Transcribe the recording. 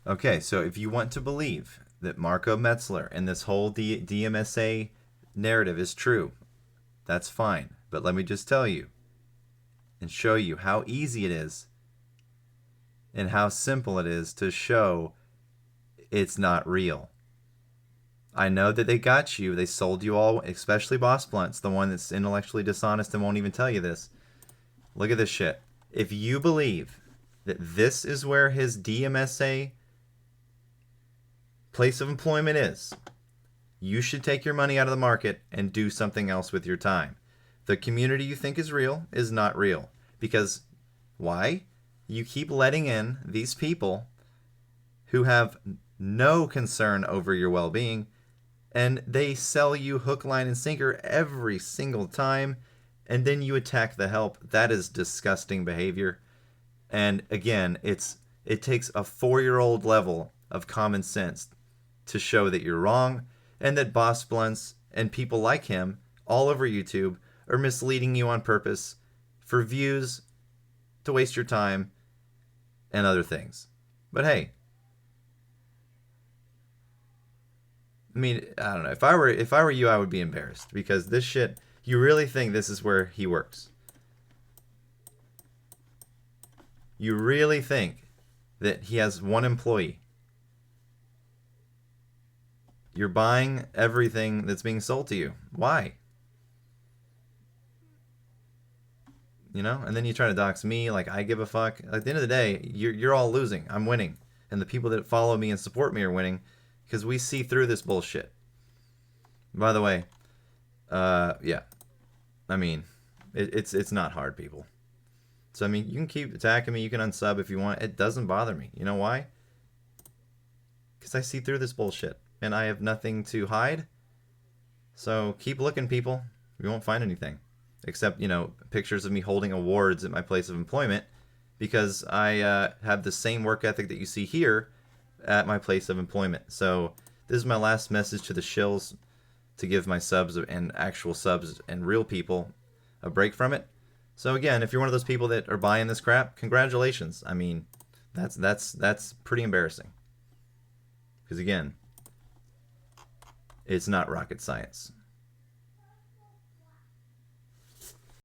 Okay, so if you want to believe that Marco Metzler and this whole DMSA narrative is true, that's fine. But let me just tell you and show you how easy it is and how simple it is to show it's not real. I know that they got you. They sold you all, especially Boss Blunt's the one that's intellectually dishonest and won't even tell you this. Look at this shit. If you believe that this is where his DMSA place of employment is, you should take your money out of the market and do something else with your time. The community you think is real is not real. Because why? You keep letting in these people who have no concern over your well-being, and they sell you hook, line, and sinker every single time, and then you attack the help. That is disgusting behavior. And again, it takes a 4-year-old level of common sense to show that you're wrong, and that Boss Blunts and people like him all over YouTube are misleading you on purpose for views, to waste your time, and other things. But hey, I mean, I don't know. If I were you, I would be embarrassed, because this shit, you really think this is where he works? You really think that he has one employee? You're buying everything that's being sold to you. Why? You know? And then you try to dox me like I give a fuck. At the end of the day, you're all losing. I'm winning. And the people that follow me and support me are winning, because we see through this bullshit. By the way, yeah. I mean, it's not hard, people. So, I mean, you can keep attacking me. You can unsub if you want. It doesn't bother me. You know why? Because I see through this bullshit. And I have nothing to hide. So, keep looking, people. You won't find anything. Except, pictures of me holding awards at my place of employment. Because I have the same work ethic that you see here at my place of employment. So, this is my last message to the shills, to give my subs and actual subs and real people a break from it. So again, if you're one of those people that are buying this crap, congratulations. I mean, that's pretty embarrassing. Because again, it's not rocket science.